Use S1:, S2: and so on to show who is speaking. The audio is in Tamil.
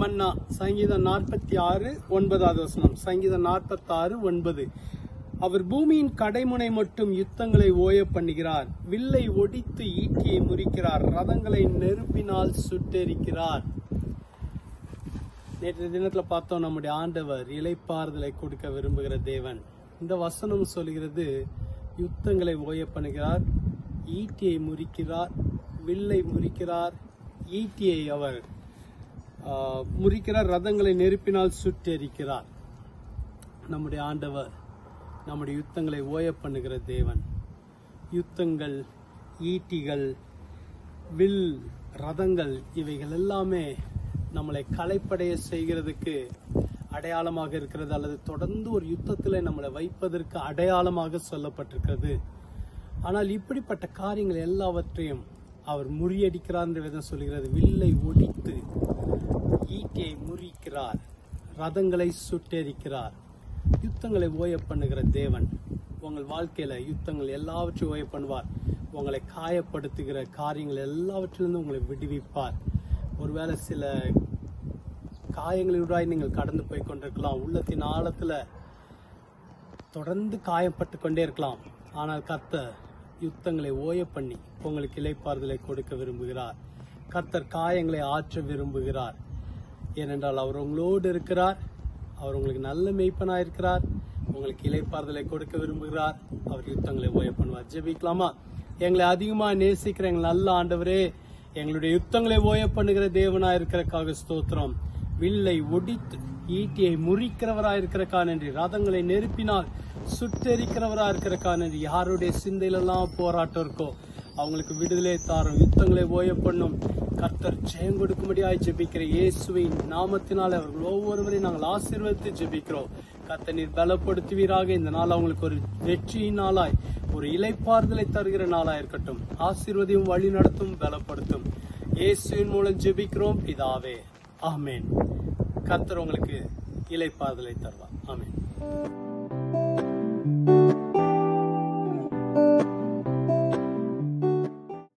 S1: மன்னா. சங்கீதம் 46:9. சங்கீதம் 46:9. அவர் பூமியின் கடைமுனை மட்டும் யுத்தங்களை ஓய பண்ணுகிறார். வில்லை ஒடித்து ஈட்டியை முறிக்கிறார். ரதங்களை நெருப்பினால் சுட்டெரிக்கிறார். நேற்று தினத்துல பார்த்தோம், நம்முடைய ஆண்டவர் இளைப்பாறுதலை கொடுக்க விரும்புகிற தேவன். இந்த வசனம் சொல்கிறது, யுத்தங்களை ஓய பண்ணுகிறார், ஈட்டியை முறிக்கிறார், வில்லை முறிக்கிறார், ஈட்டியை அவர் முறிக்கிறார், ரதங்களை நெருப்பினால் சுட்டெரிக்கிறார். நம்முடைய ஆண்டவர் நம்முடைய யுத்தங்களை ஓய பண்ணுகிற தேவன். யுத்தங்கள், ஈட்டிகள், வில், ரதங்கள் இவைகள் எல்லாமே நம்மளை களைப்படைய செய்கிறதுக்கு அடையாளமாக இருக்கிறது, அல்லது தொடர்ந்து ஒரு யுத்தத்தில் நம்மளை வைப்பதற்கு அடையாளமாக சொல்லப்பட்டிருக்கிறது. ஆனால் இப்படிப்பட்ட காரியங்கள் எல்லாவற்றையும் அவர் முறியடிக்கிறார் என்று வேதம் சொல்கிறது. வில்லை ஒடித்து ஈட்டியை முறிக்கிறார், ரதங்களை சுட்டெரிக்கிறார். யுத்தங்களை ஓய பண்ணுகிற தேவன் உங்கள் வாழ்க்கையில யுத்தங்கள் எல்லாவற்றையும் ஓய பண்ணுவார். உங்களை காயப்படுத்துகிற காரியங்கள் எல்லாவற்றிலிருந்து உங்களை விடுவிப்பார். ஒருவேளை சில காயங்களிலூடாய் நீங்கள் கடந்து போய் கொண்டிருக்கலாம். உள்ளத்தின் ஆழத்துல தொடர்ந்து காயப்பட்டு கொண்டே இருக்கலாம். ஆனால் கர்த்தர் யுத்தங்களை ஓய பண்ணி உங்களுக்கு இளைப்பாறுதலை கொடுக்க விரும்புகிறார். கர்த்தர் காயங்களை ஆற்ற விரும்புகிறார். ஏனென்றால் அவர் உங்களோடு இருக்கிறார். அவர் உங்களுக்கு நல்ல மேய்ப்பனாக இருக்கிறார். உங்களுக்கு இளைப்பாறுதலை கொடுக்க விரும்புகிறார். அவர் யுத்தங்களை ஓய பண்ணுவார். ஜெபிக்கலாமா? எங்களை அதிகமா நேசிக்கிற எங்கள் நல்ல ஆண்டவரே, எங்களுடைய யுத்தங்களை ஓய பண்ணுகிற தேவனாய் இருக்கிறக்காக ஸ்தோத்திரம். வில்லை ஒடித்து ஈட்டியை முறிக்கிறவராய் இருக்கிறக்கா நன்றி. ரதங்களை நெருப்பினால் சுட்டெரிக்கிறவரா இருக்கிறக்கா நன்றி. யாருடைய சிந்தையிலெல்லாம் போராட்டம் இருக்கோ அவங்களுக்கு விடுதலை தாரும். யுத்தங்களை ஓய பண்ணும் கர்த்தர் ஜெயம் கொடுக்கும்படியாய் ஜெபிக்கிற இயேசுவின் நாமத்தினால் அவர்கள் ஒவ்வொருவரையும் நாங்கள் ஆசீர்வதித்து ஜெபிக்கிறோம். கர்த்தர் நீர் பலப்படுத்துவீராக. இந்த நாள் அவங்களுக்கு ஒரு வெற்றியின் நாளாய், ஒரு இளைப்பாறுதலை தருகிற நாளாய் இருக்கட்டும். ஆசீர்வதியும், வழி நடத்தும், பலப்படுத்தும். இயேசுவின் மூலம் ஜெபிக்கிறோம் பிதாவே, ஆமென். கர்த்தர் உங்களுக்கு இளைப்பாறுதலை தருவார். ஆமென்.